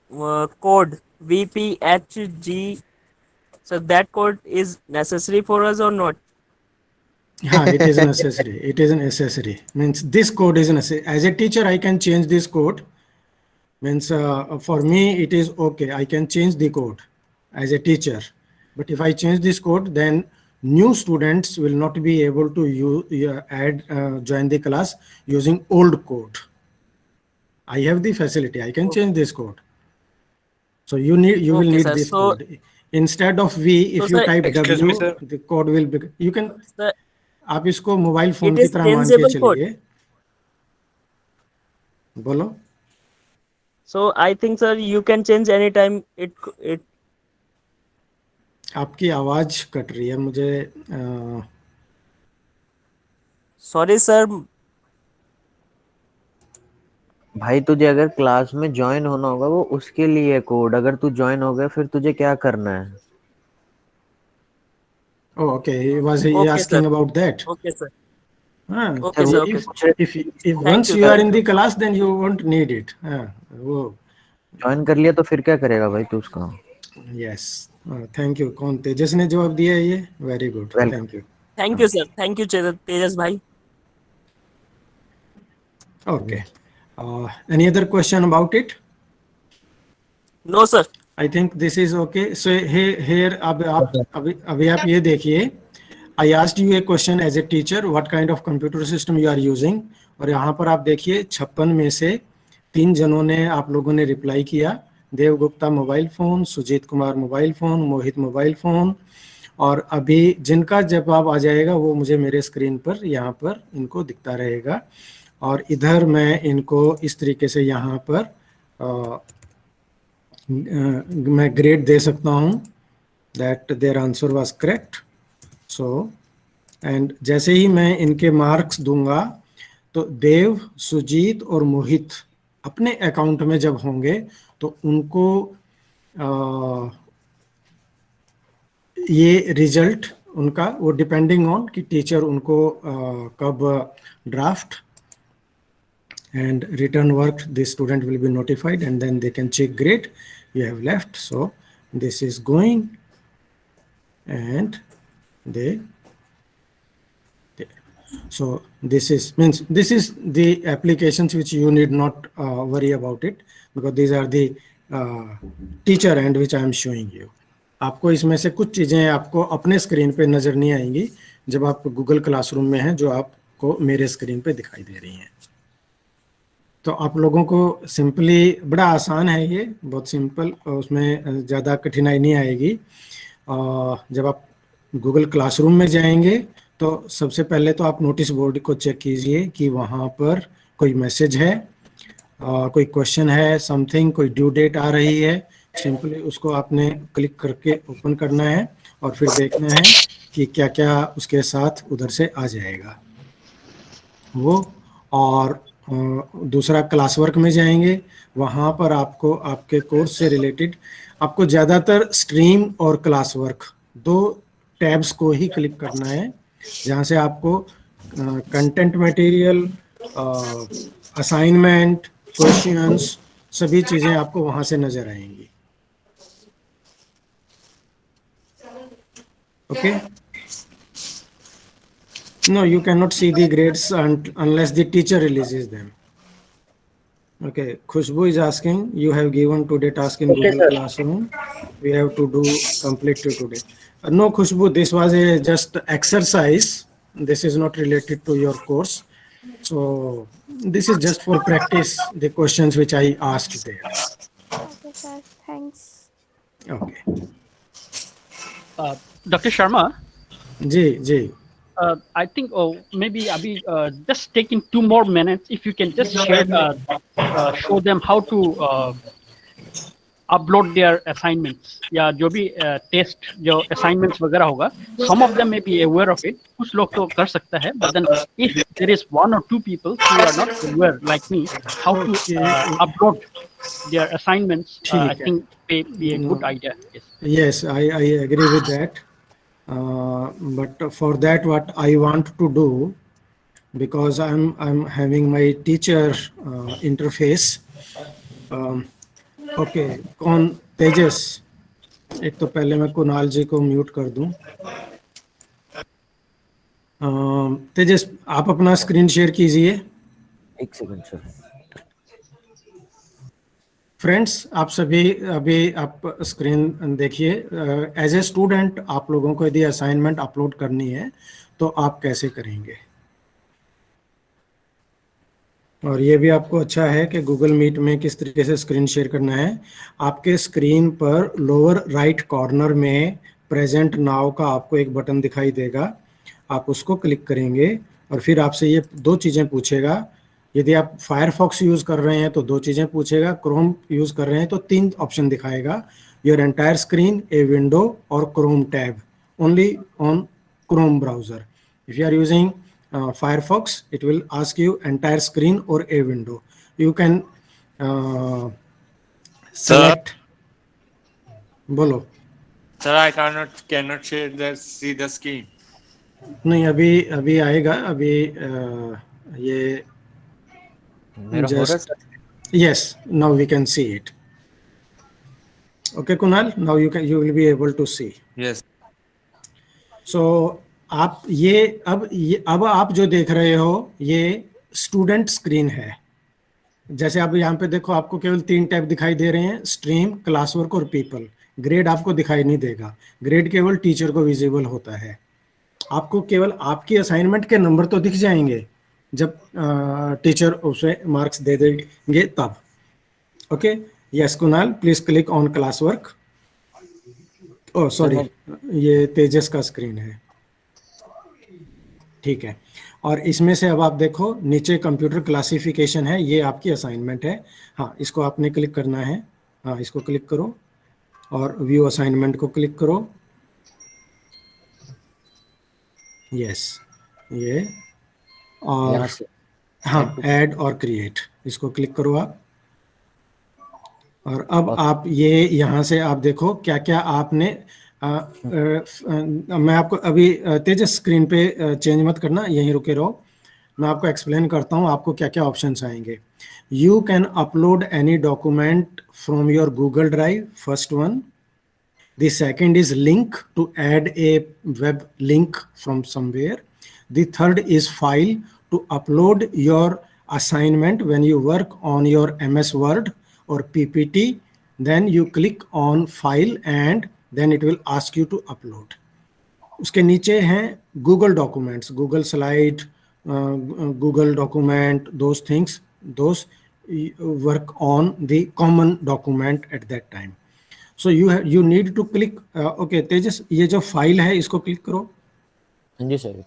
code VPHG. So that code is necessary for us or not? हाँ, it is necessary. It is necessary. Means this code is necessary. As a teacher, I can change this code. Means for me, it is okay. I can change the code as a teacher. But if I change this code, then new students will not be able to join the class using old code. I have the facility. I can change this code. So you will Okay, need sir. this So, code. Instead of V, if so you sir, type Excuse me, W, sir. the code will be. You can. sir, आप इसको mobile phone it की is तरह मान के changeable code. चलिए. बोलो. So I think, sir, you can change anytime. It आपकी आवाज कट रही है मुझे. sorry, sir. भाई तुझे अगर क्लास में ज्वाइन होना होगा वो उसके लिए कोड, अगर तू ज्वाइन हो गया फिर तुझे क्या करना है? Oh, okay. Was he Okay, asking sir. about that? Okay, sir. Okay, sir, okay, sir. if Thank once you, you sir. are in the class, then you won't need it. वो. Join कर लिया तो फिर क्या करेगा भाई तू उसका? Yes. Thank you. कौन तेजस ने जवाब दिया है ये? Very good. Welcome. Thank you. Thank you, sir. Thank you, Tejas bhai. Okay. Any other question about it? No, sir. I think this is okay. So here अभी आप ये देखिए. I asked you a question as a teacher, what kind of computer system you are using. और यहाँ पर आप देखिए 56 में से 3 जनों ने आप लोगों ने रिप्लाई किया. Dev Gupta mobile phone, Sujit Kumar mobile phone, Mohit mobile phone. और अभी जिनका जवाब आ जाएगा वो मुझे मेरे स्क्रीन पर यहाँ पर इनको दिखता रहेगा. और इधर मैं इनको इस तरीके से यहाँ पर मैं ग्रेड दे सकता हूँ that their answer was correct. So and जैसे ही मैं इनके मार्क्स दूंगा तो देव, सुजीत और मोहित अपने अकाउंट में जब होंगे तो उनको ये रिजल्ट उनका वो डिपेंडिंग ऑन कि टीचर उनको कब draft and return work, the student will be notified and then they can check grade you have left. So this is going and so this is the applications which you need not worry about it, because these are the teacher end which I am showing you. आपको इसमें से कुछ चीजें आपको अपने screen पे नजर नहीं आएंगी जब आप गूगल क्लासरूम में हैं, जो आपको मेरे स्क्रीन पे दिखाई दे रही हैं. तो आप लोगों को सिंपली बड़ा आसान है ये, बहुत सिंपल, उसमें ज़्यादा कठिनाई नहीं आएगी. जब आप गूगल क्लासरूम में जाएंगे तो सबसे पहले तो आप नोटिस बोर्ड को चेक कीजिए कि वहाँ पर कोई मैसेज है, कोई क्वेश्चन है, समथिंग, कोई ड्यू डेट आ रही है. सिंपली उसको आपने क्लिक करके ओपन करना है और फिर देखना है कि क्या क्या उसके साथ उधर से आ जाएगा वो. और दूसरा क्लास वर्क में जाएंगे, वहाँ पर आपको आपके कोर्स से रिलेटेड आपको ज़्यादातर स्ट्रीम और क्लास वर्क 2 टैब्स को ही क्लिक करना है, जहाँ से आपको कंटेंट मटेरियल, असाइनमेंट, क्वेश्चंस, सभी चीज़ें आपको वहाँ से नज़र आएंगी. Okay. No, you cannot see the grades unless the teacher releases them. Okay, Khushbu is asking, you have given today task in Google Classroom. We have to do completely today. No, Khushbu, this was a just exercise. This is not related to your course. So this is just for practice, the questions which I asked there. Okay, sir. Thanks. Okay. Dr. Sharma. Ji. I think maybe Abhi just taking 2 more minutes, if you can just share, show them how to upload their assignments या जो भी test जो assignments वगैरह होगा. Some of them may be aware of it, कुछ लोग तो कर सकता है, but then if there is 1 or 2 people who are not aware like me how to upload their assignments, I think may be a good idea. Yes, I agree with that. But for that, what I want to do, because I'm having my teacher interface. Okay, कौन तेजस? एक तो पहले मैं कुणाल जी को mute कर दूं. तेजस, आप अपना स्क्रीन शेयर कीजिए. एक सेकंड सर. फ्रेंड्स, आप सभी अभी आप स्क्रीन देखिए। एज ए स्टूडेंट आप लोगों को यदि असाइनमेंट अपलोड करनी है तो आप कैसे करेंगे, और ये भी आपको अच्छा है कि गूगल मीट में किस तरीके से स्क्रीन शेयर करना है। आपके स्क्रीन पर लोअर राइट कॉर्नर में प्रेजेंट नाउ का आपको एक बटन दिखाई देगा, आप उसको क्लिक करेंगे और फिर आपसे ये दो चीज़ें पूछेगा। यदि आप फायरफॉक्स यूज़ कर रहे हैं तो दो चीज़ें पूछेगा, क्रोम यूज़ कर रहे हैं तो तीन ऑप्शन दिखाएगा, your entire screen, a window और Chrome tab, only on Chrome browser. If you are using Firefox, it will ask you entire screen or a window. You can select. बोलो Sir, I cannot see the screen. नहीं, अभी आएगा। अभी ये मेरा हो रहा है sir? Yes, now we can see it. Okay, Kunal, now you will be able to see. Yes. So आप अब आप जो देख रहे हो ये स्टूडेंट स्क्रीन है। जैसे आप यहाँ पे देखो, आपको केवल 3 टैब दिखाई दे रहे हैं, स्ट्रीम, क्लास वर्क और पीपल। ग्रेड आपको दिखाई नहीं देगा, ग्रेड केवल टीचर को विजिबल होता है। आपको केवल आपकी असाइनमेंट के नंबर तो दिख जाएंगे जब टीचर उसे मार्क्स दे देंगे तब। Okay, yes Kunal, please click on class work. Oh sorry, ये तेजस का स्क्रीन है, ठीक है। और इसमें से अब आप देखो नीचे कंप्यूटर क्लासिफिकेशन है, ये आपकी असाइनमेंट है। हाँ, इसको आपने क्लिक करना है। हाँ, इसको क्लिक करो और व्यू असाइनमेंट को क्लिक करो। यस, ये और हाँ, ऐड और क्रिएट, इसको क्लिक करो आप। और अब आप ये यहाँ से आप देखो क्या क्या आपने मैं आपको अभी तेजस स्क्रीन पे चेंज मत करना, यहीं रुके रहो, मैं आपको एक्सप्लेन करता हूँ आपको क्या क्या ऑप्शंस आएंगे। You can upload any document from your Google drive, first one. The second is link, to add a web link from somewhere. The third is file, to upload your assignment when you work on your MS Word or PPT. Then you click on file and then it will ask you to upload. उसके नीचे हैं Google Documents, Google Slide, Google Document, those things, those work on the common document at that time. So you need to click. Okay, तेजस, ये जो file है इसको click करो। हाँ जी sir.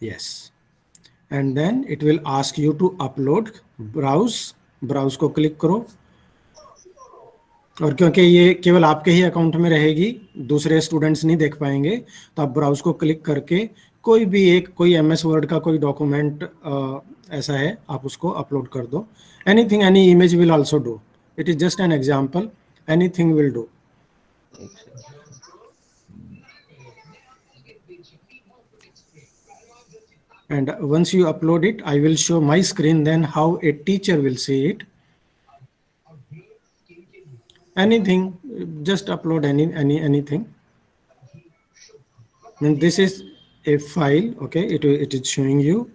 Yes, and then it will ask you to upload. browse को click करो, और क्योंकि ये केवल आपके ही अकाउंट में रहेगी, दूसरे स्टूडेंट्स नहीं देख पाएंगे, तो आप ब्राउज को क्लिक करके कोई भी कोई MS वर्ड का कोई डॉक्यूमेंट ऐसा है, आप उसको अपलोड कर दो। Anything, any image will also do, it is just an example, anything will do. And once you upload it, I will show my screen then how a teacher will see it. Anything, just upload anything. And this is a file, okay, it is showing you,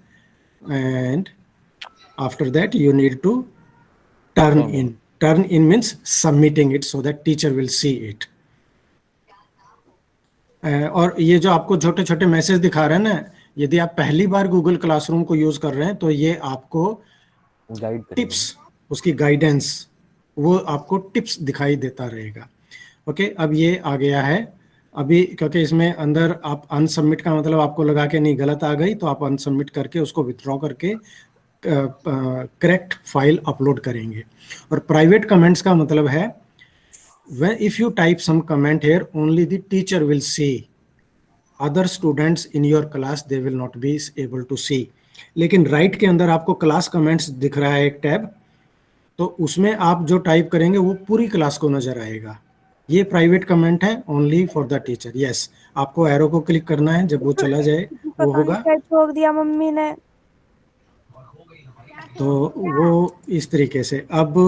and after that you need to turn in. Turn in means submitting it so that teacher will see it. और ये जो आपको छोटे छोटे message दिखा रहे हैं ना, यदि आप पहली बार गूगल क्लासरूम को यूज कर रहे हैं तो ये आपको टिप्स, उसकी गाइडेंस, वो आपको टिप्स दिखाई देता रहेगा। ओके, अब ये आ गया है अभी, क्योंकि इसमें अंदर आप अनसबमिट का मतलब आपको लगा के नहीं गलत आ गई तो आप अनसबमिट करके उसको विथड्रॉ करके करेक्ट फाइल अपलोड करेंगे। और प्राइवेट कमेंट्स का मतलब है when if you type some comment here, only the teacher will see, other students in your class they will not be able to see. लेकिन राइट के अंदर आपको क्लास कमेंट्स दिख रहा है एक टैब, तो उसमें आप जो टाइप करेंगे वो पूरी क्लास को नजर आएगा। ये प्राइवेट कमेंट है, only for the teacher. Yes, आपको एरो को क्लिक करना है, जब वो चला जाए वो होगा, छोड़ दिया मम्मी ने। तो वो इस तरीके से। अब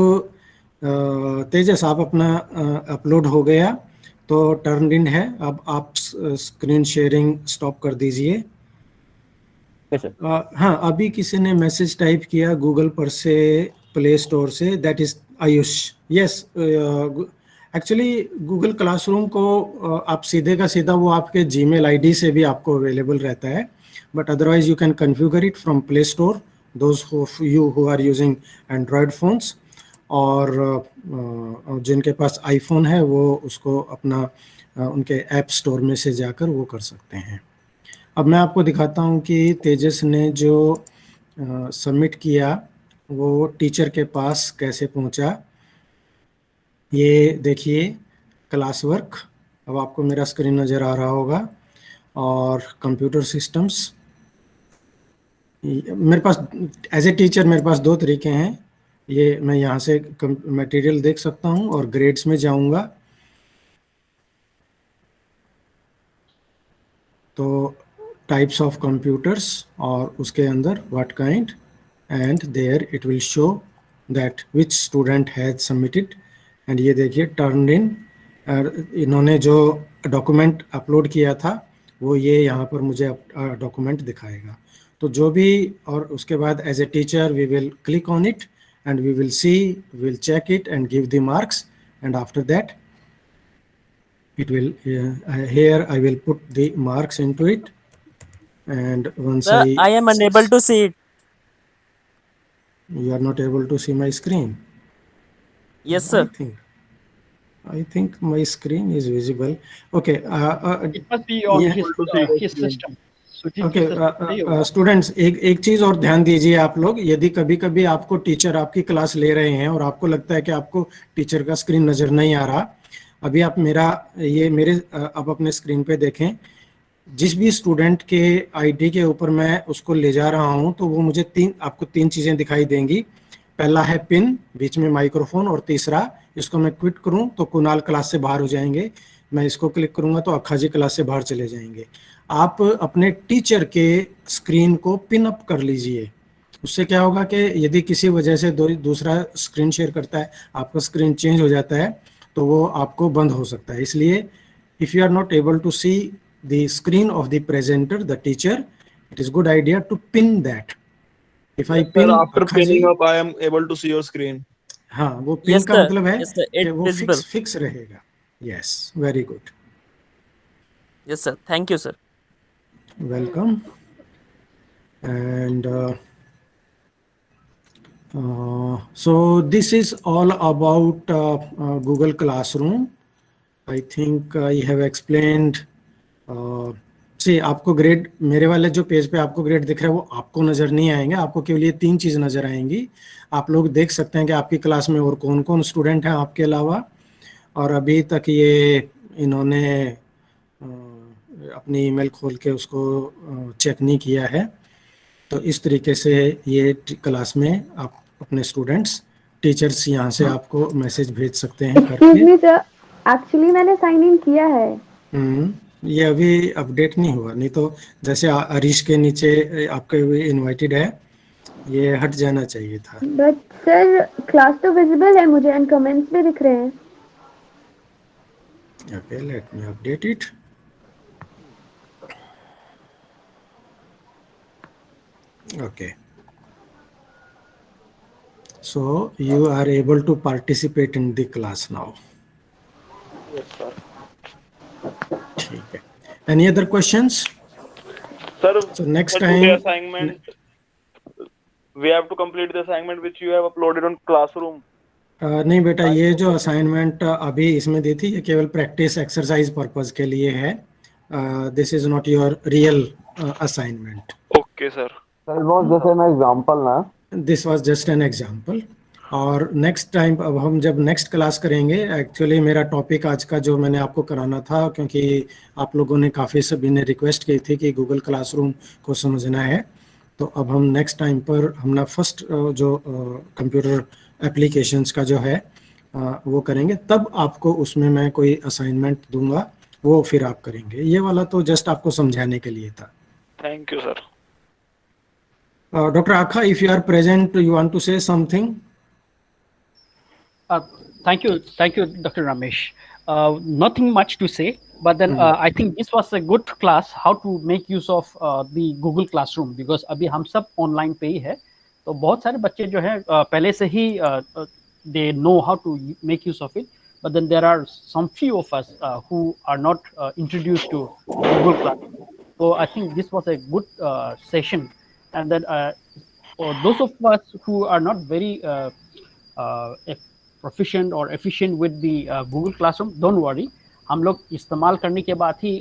तेजस, आप अपना अपलोड हो गया तो टर्न इन है। अब आप स्क्रीन शेयरिंग स्टॉप कर दीजिए। हाँ, अभी किसी ने मैसेज टाइप किया गूगल पर से, प्ले स्टोर से, that is Ayush. Yes, actually Google classroom को आप सीधे का सीधा वो आपके जीमेल आईडी से भी आपको अवेलेबल रहता है, but otherwise you can configure it from Play Store, those you who are using Android phones, और जिनके पास आईफोन है वो उसको अपना उनके ऐप स्टोर में से जाकर वो कर सकते हैं। अब मैं आपको दिखाता हूँ कि तेजस ने जो सबमिट किया वो टीचर के पास कैसे पहुँचा। ये देखिए क्लास वर्क, अब आपको मेरा स्क्रीन नज़र आ रहा होगा, और कंप्यूटर सिस्टम्स। मेरे पास एज ए टीचर मेरे पास दो तरीके हैं, ये मैं यहाँ से मटेरियल देख सकता हूँ और ग्रेड्स में जाऊँगा तो टाइप्स ऑफ कंप्यूटर्स और उसके अंदर what kind, and there it will show that which student has submitted. And ये देखिए टर्न इन, इन्होंने जो डॉक्यूमेंट अपलोड किया था वो ये यहाँ पर मुझे डॉक्यूमेंट दिखाएगा। तो जो भी, और उसके बाद as a teacher we will click on it and we will see, we'll check it and give the marks, and after that it will here I will put the marks into it, and once Sir, I am unable to see it. You are not able to see my screen? Yes, sir. I think my screen is visible. Okay, it must be on his system. Okay students, एक चीज और ध्यान दीजिए आप लोग, यदि कभी कभी आपको टीचर आपकी क्लास ले रहे हैं और आपको लगता है कि आपको टीचर का स्क्रीन नजर नहीं आ रहा, अभी आप मेरे अब अपने स्क्रीन पे देखें, जिस भी स्टूडेंट के आईडी के ऊपर मैं उसको ले जा रहा हूं तो वो मुझे आपको तीन चीजें दिखाई देंगी। पहला है पिन, बीच में माइक्रोफोन, और तीसरा, इसको मैं क्विट करूं तो कुणाल क्लास से बाहर हो जाएंगे, मैं इसको क्लिक करूंगा तो अक्खा जी क्लास से बाहर चले जाएंगे। आप अपने टीचर के स्क्रीन को पिन अप कर लीजिए, उससे क्या होगा कि यदि किसी वजह से दूसरा स्क्रीन शेयर करता है, आपका स्क्रीन चेंज हो जाता है तो वो आपको बंद हो सकता है। इसलिए if you are not able to see the screen of the presenter, the teacher, it is good idea to pin that. If I pin, after pinning up I am able to see your screen. हाँ, वो pin का मतलब है कि वो fix रहेगा। Yes, very good. Yes sir, thank you sir. Welcome. And so this is all about Google Classroom. I think I have explained. See, आपको grade, मेरे वाले जो पेज पे आपको ग्रेड दिख रहा है वो आपको नज़र नहीं आएंगे, आपको केवल ये तीन चीज़ नज़र आएंगी। आप लोग देख सकते हैं कि आपकी क्लास में और कौन कौन स्टूडेंट हैं आपके अलावा, और अभी तक ये इन्होंने अपनी ईमेल खोल के उसको चेक नहीं किया है। तो इस तरीके से ये क्लास में आप अपने स्टूडेंट्स, टीचर्स यहाँ से आपको मैसेज भेज सकते हैं करके। एक्चुअली मैंने साइन इन किया है। ये अभी अपडेट नहीं हुआ, नहीं तो जैसे अरीश के नीचे आपके इनवाइटेड है, ये हट जाना चाहिए था। बट सर क्लास तो विजिबल है मुझे, एंड कमेंट्स भी दिख रहे हैं। Okay, let me update it. Okay, so you are able to participate in the class now. Yes sir. ठीक है। Any other questions? Sir, so next time the assignment we have to complete the assignment which you have uploaded on Classroom. नहीं बेटा, ये जो assignment अभी इसमें दी थी ये केवल प्रैक्टिस एक्सरसाइज पर्पस के लिए है। This is not your real assignment. Okay sir. It was just an example ना? This was just an example. और नेक्स्ट टाइम, अब हम जब नेक्स्ट क्लास करेंगे, एक्चुअली मेरा टॉपिक आज का जो मैंने आपको कराना था, क्योंकि आप लोगों ने काफ़ी सभी ने रिक्वेस्ट की थी कि गूगल क्लासरूम को समझना है, तो अब हम नेक्स्ट टाइम पर हमने फर्स्ट जो कंप्यूटर एप्लीकेशंस का जो है वो करेंगे, तब आपको उसमें मैं कोई असाइनमेंट दूंगा, वो फिर आप करेंगे। ये वाला तो जस्ट आपको समझाने के लिए था। Thank you sir. Dr. Akha, if you are present, you want to say something? Thank you, Dr. Ramesh. Nothing much to say. But then I think this was a good class how to make use of the Google Classroom, because अभी हम सब online पे ही है, तो बहुत सारे बच्चे जो है पहले से ही they know how to make use of it. But then there are some few of us who are not introduced to Google Classroom. So I think this was a good session. And then for those of us who are not very proficient or efficient with the Google Classroom, don't worry. हम लोग इस्तेमाल करने के बाद ही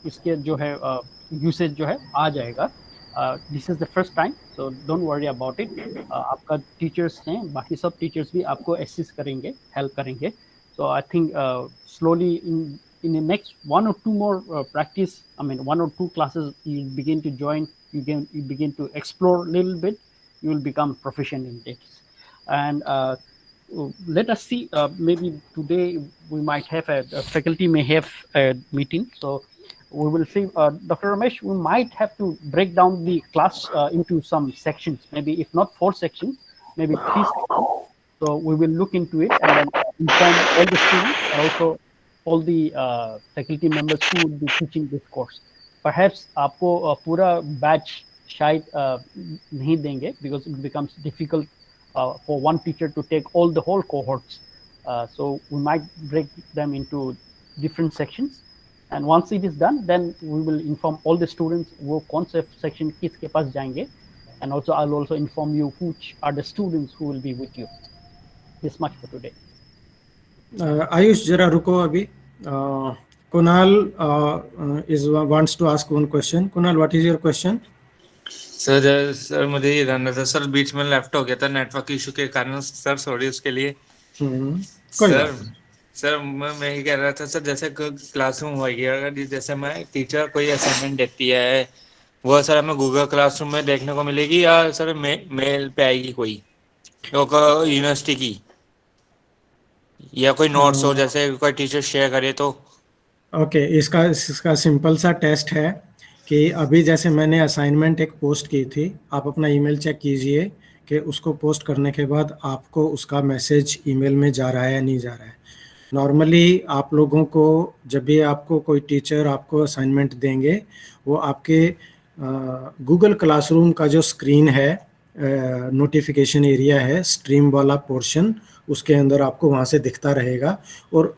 इसके जो है usage जो है आ जाएगा. This is the first time, so don't worry about it. आपका टीचर्स हैं, बाकी सब टीचर्स भी आपको असिस्ट करेंगे, हेल्प करेंगे. So I think slowly in the next 1 or 2 more practice, I mean 1 or 2 classes, you begin to join, you begin to explore a little bit, you will become proficient in this. And let us see, maybe today we might have a faculty may have a meeting, so we will see. Dr. Ramesh, we might have to break down the class into some sections, maybe if not 4 sections, maybe 3 sections. So we will look into it and then inform all the students and also all the faculty members who will be teaching this course. Perhaps आपको पूरा batch शायद नहीं देंगे, because it becomes difficult for one teacher to take all the whole cohorts. So we might break them into different sections. And once it is done, then we will inform all the students वो कौन से section किसके पास जाएंगे. And also I'll also inform you which are the students who will be with you. This much for today. Ayush जरा रुको अभी. Kunal wants to ask one question. Kunal, what is your question? Sir मुझे ये जानना था sir, बीच में left हो गया था नेटवर्क इशू के कारण सर, सॉरी उसके लिए. सर मैं ये कह रहा था सर, जैसे क्लासरूम वगैरह, जैसे मैं टीचर कोई असाइनमेंट देती है वो सर हमें गूगल क्लासरूम में देखने को मिलेगी, या सर मेल पे आएगी कोई यूनिवर्सिटी की, या कोई नोट्स हो जैसे कोई टीचर शेयर करे तो? ओके, इसका सिंपल सा टेस्ट है कि अभी जैसे मैंने असाइनमेंट एक पोस्ट की थी, आप अपना ईमेल चेक कीजिए कि उसको पोस्ट करने के बाद आपको उसका मैसेज ईमेल में जा रहा है या नहीं जा रहा है. नॉर्मली आप लोगों को जब भी आपको कोई टीचर आपको असाइनमेंट देंगे, वो आपके गूगल क्लासरूम का जो स्क्रीन है, नोटिफिकेशन एरिया है, स्ट्रीम वाला पोर्शन, उसके अंदर आपको वहाँ से दिखता रहेगा. और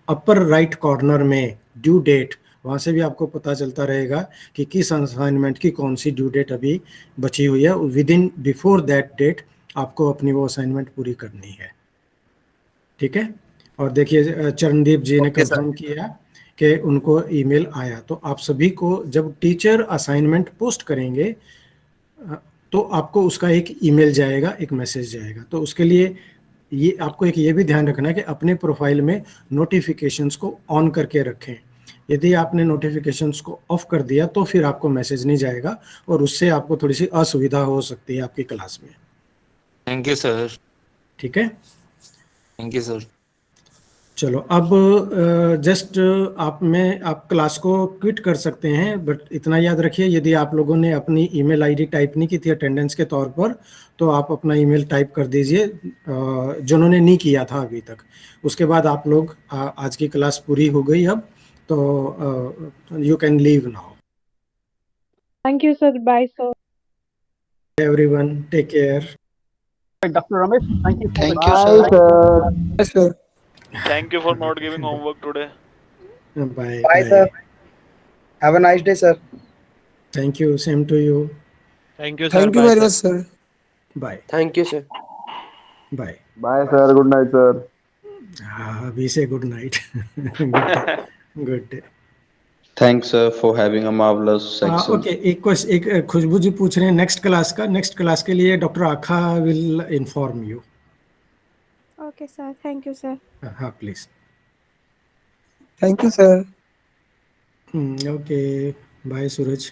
अपर राइट कॉर्नर में ड्यू डेट, वहाँ से भी आपको पता चलता रहेगा कि किस असाइनमेंट की कौन सी ड्यू डेट अभी बची हुई है. विदिन बिफोर दैट डेट आपको अपनी वो असाइनमेंट पूरी करनी है. ठीक है. और देखिए चरणदीप जी ने कंफर्म किया कि उनको ईमेल आया. तो आप सभी को जब टीचर असाइनमेंट पोस्ट करेंगे तो आपको उसका एक ईमेल जाएगा, एक मैसेज जाएगा. तो उसके लिए ये आपको एक ये भी ध्यान रखना है कि अपने प्रोफाइल में नोटिफिकेशंस को ऑन करके रखें. यदि आपने नोटिफिकेशंस को ऑफ कर दिया तो फिर आपको मैसेज नहीं जाएगा और उससे आपको थोड़ी सी असुविधा हो सकती है आपकी क्लास में. Thank you sir. ठीक है, थैंक यू सर. चलो अब जस्ट आप क्लास को क्विट कर सकते हैं, बट इतना याद रखिए यदि आप लोगों ने अपनी ईमेल आईडी टाइप नहीं की थी अटेंडेंस के तौर पर, तो आप अपना ईमेल टाइप कर दीजिए जिन्होंने नहीं किया था अभी तक. उसके बाद आप लोग आज की क्लास पूरी हो गई अब, तो you can leave now. Thank you sir. Bye sir. Everyone take care. Dr. Ramesh, thank you. Thank you, sir. Yes, sir. Thank you for not giving homework today. Bye. Bye, sir. Have a nice day, sir. Thank you. Same to you. Thank you, sir. Thank you very much, sir. Bye. Thank you, sir. Bye. Bye, sir. Good night, sir. We say good night. Good day. Thanks sir for having a marvelous section. Okay, एक खुशबू जी पूछ रहे हैं next class के लिए doctor आखा will inform you. Okay, sir. Thank you, sir. हाँ please. Thank you, sir. Okay, bye Suraj.